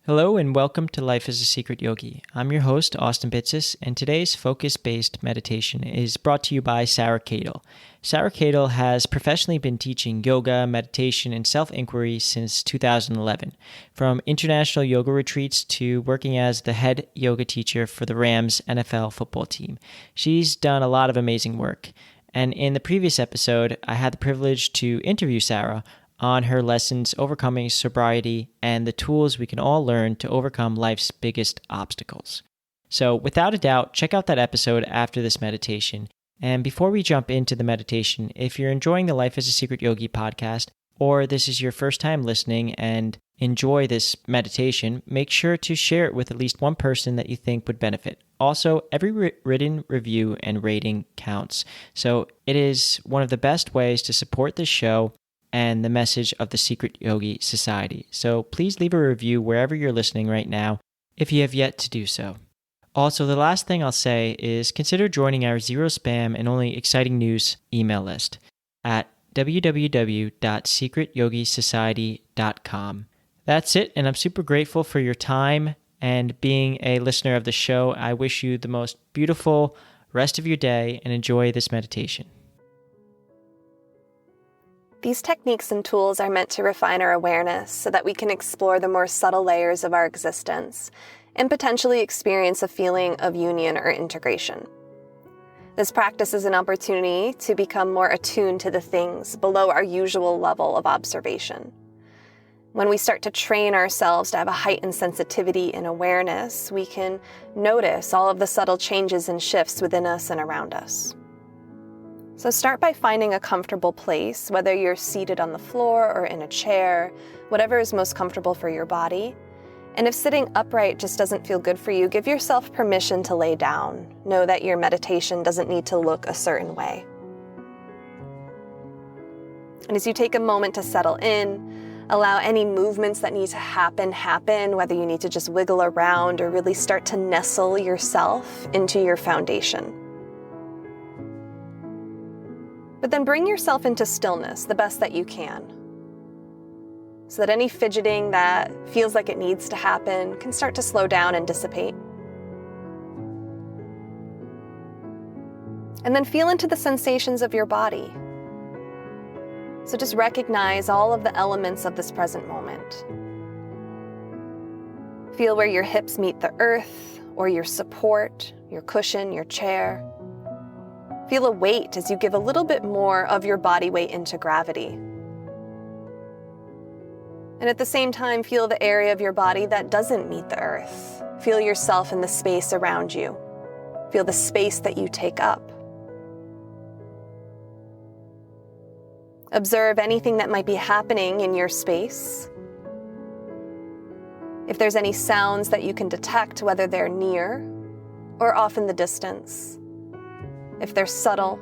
Hello and welcome to Life as a Secret Yogi. I'm your host, Austin Bitsis, and today's focus-based meditation is brought to you by Sarah Kadel. Sarah Kadel has professionally been teaching yoga, meditation, and self-inquiry since 2011, from international yoga retreats to working as the head yoga teacher for the Rams NFL football team. She's done a lot of amazing work, and in the previous episode, I had the privilege to interview Sarah on her lessons overcoming sobriety and the tools we can all learn to overcome life's biggest obstacles. So without a doubt, check out that episode after this meditation. And before we jump into the meditation, if you're enjoying the Life as a Secret Yogi podcast, or this is your first time listening and enjoy this meditation, make sure to share it with at least one person that you think would benefit. Also, every written review and rating counts. So it is one of the best ways to support this show and the message of the Secret Yogi Society. So please leave a review wherever you're listening right now if you have yet to do so. Also, the last thing I'll say is consider joining our zero spam and only exciting news email list at www.secretyogisociety.com. That's it, and I'm super grateful for your time and being a listener of the show. I wish you the most beautiful rest of your day and enjoy this meditation. These techniques and tools are meant to refine our awareness so that we can explore the more subtle layers of our existence and potentially experience a feeling of union or integration. This practice is an opportunity to become more attuned to the things below our usual level of observation. When we start to train ourselves to have a heightened sensitivity and awareness, we can notice all of the subtle changes and shifts within us and around us. So start by finding a comfortable place, whether you're seated on the floor or in a chair, whatever is most comfortable for your body. And if sitting upright just doesn't feel good for you, give yourself permission to lay down. Know that your meditation doesn't need to look a certain way. And as you take a moment to settle in, allow any movements that need to happen, whether you need to just wiggle around or really start to nestle yourself into your foundation. But then bring yourself into stillness the best that you can, so that any fidgeting that feels like it needs to happen can start to slow down and dissipate. And then feel into the sensations of your body. So just recognize all of the elements of this present moment. Feel where your hips meet the earth, or your support, your cushion, your chair. Feel a weight as you give a little bit more of your body weight into gravity. And at the same time, feel the area of your body that doesn't meet the earth. Feel yourself in the space around you. Feel the space that you take up. Observe anything that might be happening in your space. If there's any sounds that you can detect, whether they're near or off in the distance. If they're subtle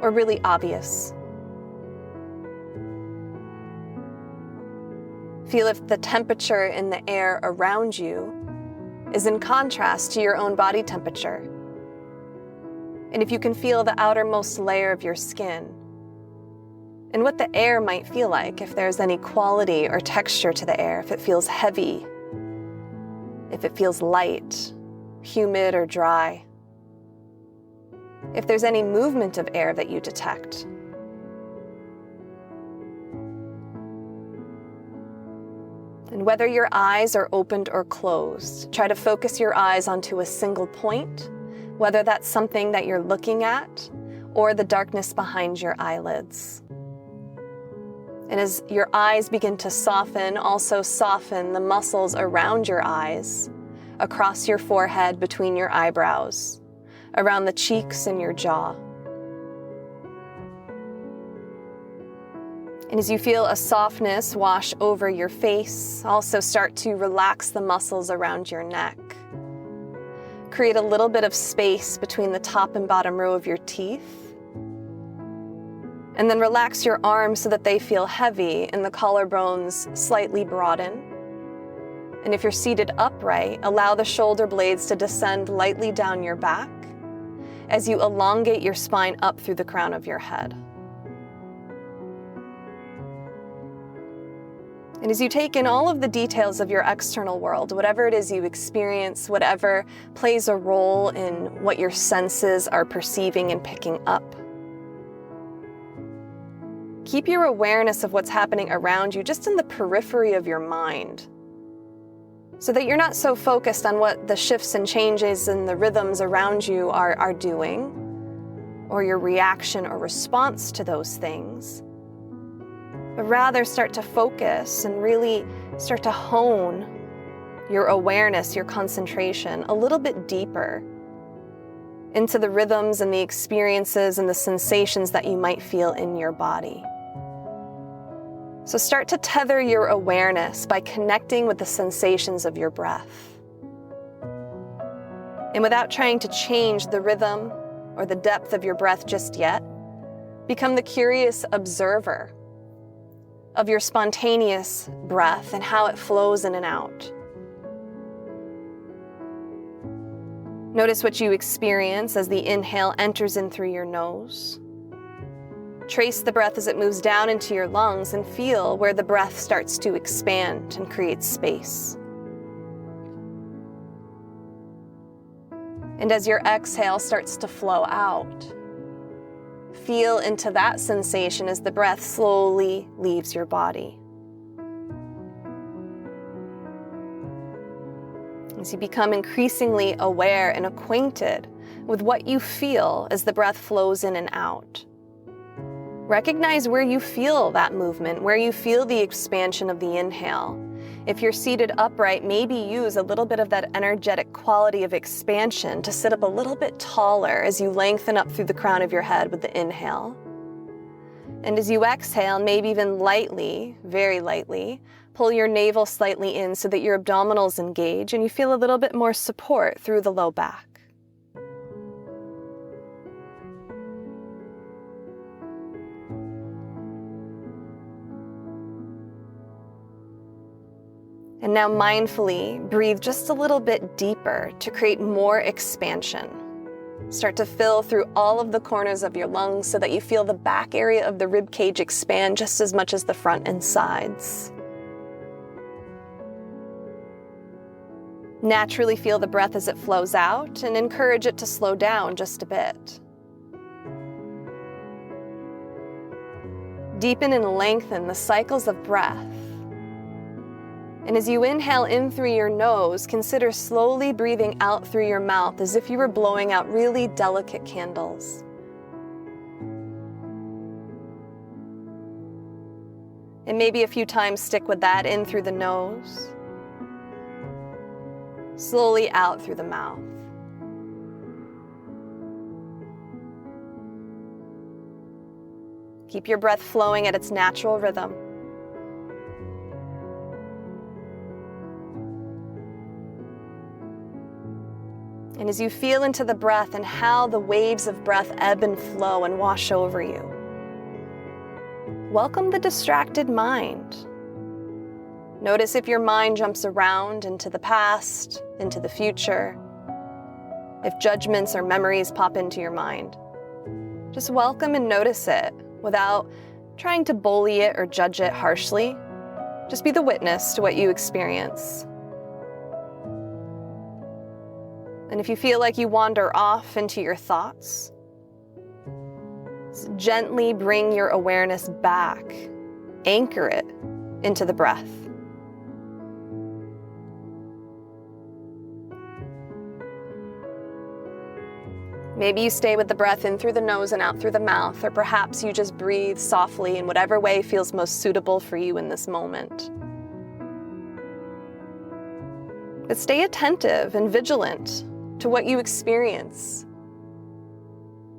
or really obvious. Feel if the temperature in the air around you is in contrast to your own body temperature. And if you can feel the outermost layer of your skin, and what the air might feel like, if there's any quality or texture to the air, if it feels heavy, if it feels light, humid or dry. If there's any movement of air that you detect. And whether your eyes are opened or closed, try to focus your eyes onto a single point, whether that's something that you're looking at or the darkness behind your eyelids. And as your eyes begin to soften, also soften the muscles around your eyes, across your forehead, between your eyebrows, around the cheeks and your jaw. And as you feel a softness wash over your face, also start to relax the muscles around your neck. Create a little bit of space between the top and bottom row of your teeth. And then relax your arms so that they feel heavy and the collarbones slightly broaden. And if you're seated upright, allow the shoulder blades to descend lightly down your back as you elongate your spine up through the crown of your head. And as you take in all of the details of your external world, whatever it is you experience, whatever plays a role in what your senses are perceiving and picking up, keep your awareness of what's happening around you just in the periphery of your mind, so that you're not so focused on what the shifts and changes and the rhythms around you are doing, or your reaction or response to those things, but rather start to focus and really start to hone your awareness, your concentration a little bit deeper into the rhythms and the experiences and the sensations that you might feel in your body. So start to tether your awareness by connecting with the sensations of your breath. And without trying to change the rhythm or the depth of your breath just yet, become the curious observer of your spontaneous breath and how it flows in and out. Notice what you experience as the inhale enters in through your nose. Trace the breath as it moves down into your lungs and feel where the breath starts to expand and create space. And as your exhale starts to flow out, feel into that sensation as the breath slowly leaves your body. As you become increasingly aware and acquainted with what you feel as the breath flows in and out, recognize where you feel that movement, where you feel the expansion of the inhale. If you're seated upright, maybe use a little bit of that energetic quality of expansion to sit up a little bit taller as you lengthen up through the crown of your head with the inhale. And as you exhale, maybe even lightly, very lightly, pull your navel slightly in so that your abdominals engage and you feel a little bit more support through the low back. And now mindfully breathe just a little bit deeper to create more expansion. Start to fill through all of the corners of your lungs so that you feel the back area of the rib cage expand just as much as the front and sides. Naturally feel the breath as it flows out and encourage it to slow down just a bit. Deepen and lengthen the cycles of breath. And as you inhale in through your nose, consider slowly breathing out through your mouth as if you were blowing out really delicate candles. And maybe a few times stick with that in through the nose, slowly out through the mouth. Keep your breath flowing at its natural rhythm. And as you feel into the breath and how the waves of breath ebb and flow and wash over you, welcome the distracted mind. Notice if your mind jumps around into the past, into the future, if judgments or memories pop into your mind. Just welcome and notice it without trying to bully it or judge it harshly. Just be the witness to what you experience. And if you feel like you wander off into your thoughts, gently bring your awareness back. Anchor it into the breath. Maybe you stay with the breath in through the nose and out through the mouth, or perhaps you just breathe softly in whatever way feels most suitable for you in this moment. But stay attentive and vigilant to what you experience.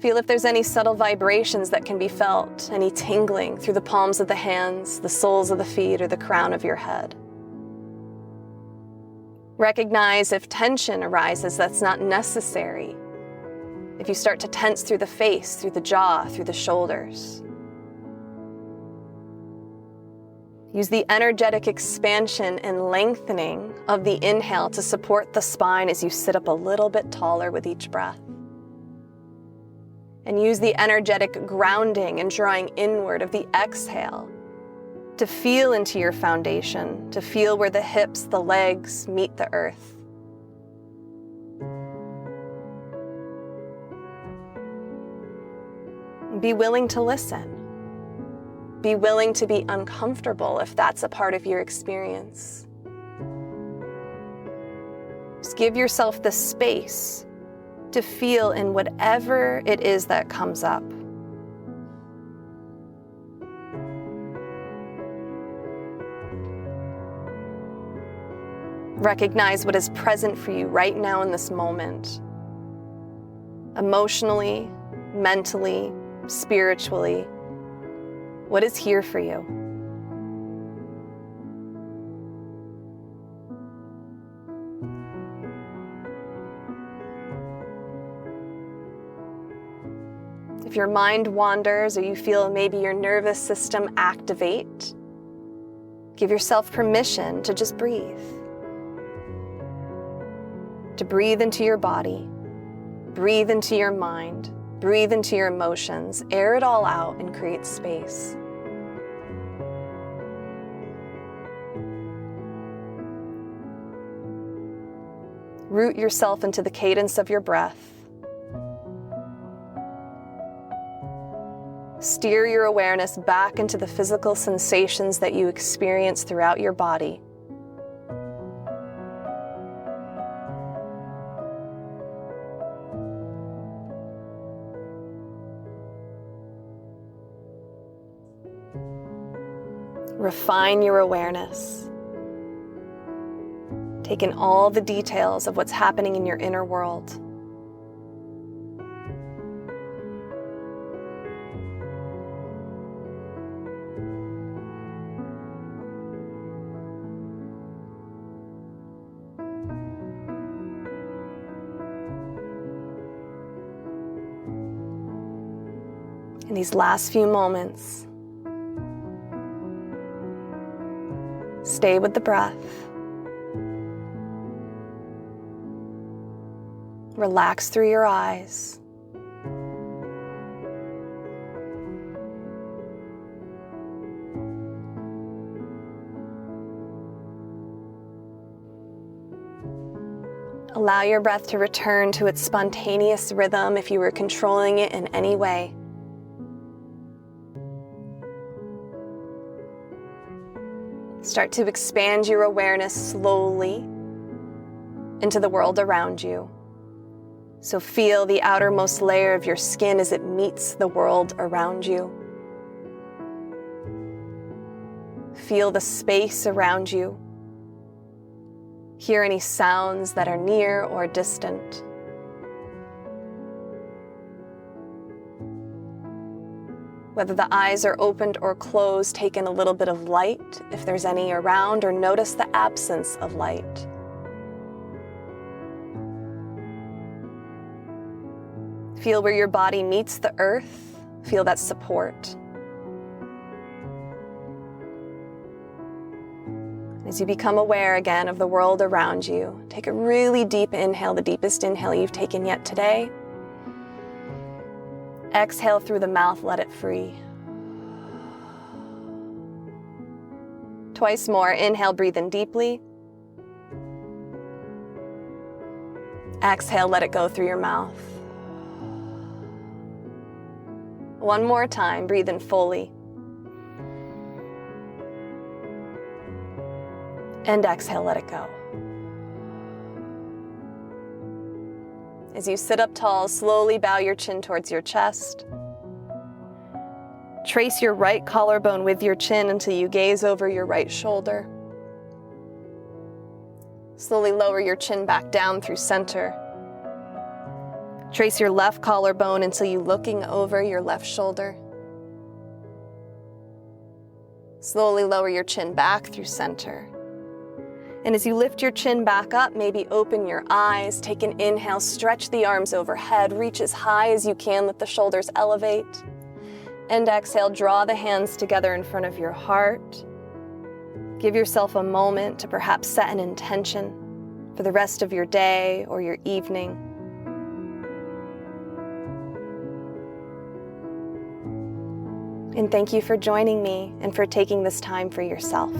Feel if there's any subtle vibrations that can be felt, any tingling through the palms of the hands, the soles of the feet, or the crown of your head. Recognize if tension arises that's not necessary. If you start to tense through the face, through the jaw, through the shoulders. Use the energetic expansion and lengthening of the inhale to support the spine as you sit up a little bit taller with each breath. And use the energetic grounding and drawing inward of the exhale to feel into your foundation, to feel where the hips, the legs meet the earth. Be willing to listen. Be willing to be uncomfortable if that's a part of your experience. Just give yourself the space to feel in whatever it is that comes up. Recognize what is present for you right now in this moment. Emotionally, mentally, spiritually, what is here for you? If your mind wanders or you feel maybe your nervous system activate, give yourself permission to just breathe. To breathe into your body, breathe into your mind, breathe into your emotions, air it all out and create space. Root yourself into the cadence of your breath. Steer your awareness back into the physical sensations that you experience throughout your body. Refine your awareness. Take in all the details of what's happening in your inner world. In these last few moments, stay with the breath. Relax through your eyes. Allow your breath to return to its spontaneous rhythm if you were controlling it in any way. Start to expand your awareness slowly into the world around you. So feel the outermost layer of your skin as it meets the world around you. Feel the space around you. Hear any sounds that are near or distant. Whether the eyes are opened or closed, take in a little bit of light, if there's any around, or notice the absence of light. Feel where your body meets the earth. Feel that support. As you become aware again of the world around you, take a really deep inhale, the deepest inhale you've taken yet today. Exhale through the mouth, let it free. Twice more, inhale, breathe in deeply. Exhale, let it go through your mouth. One more time, breathe in fully. And exhale, let it go. As you sit up tall, slowly bow your chin towards your chest. Trace your right collarbone with your chin until you gaze over your right shoulder. Slowly lower your chin back down through center. Trace your left collarbone until you're looking over your left shoulder. Slowly lower your chin back through center. And as you lift your chin back up, maybe open your eyes, take an inhale, stretch the arms overhead, reach as high as you can, let the shoulders elevate. And exhale, draw the hands together in front of your heart. Give yourself a moment to perhaps set an intention for the rest of your day or your evening. And thank you for joining me and for taking this time for yourself.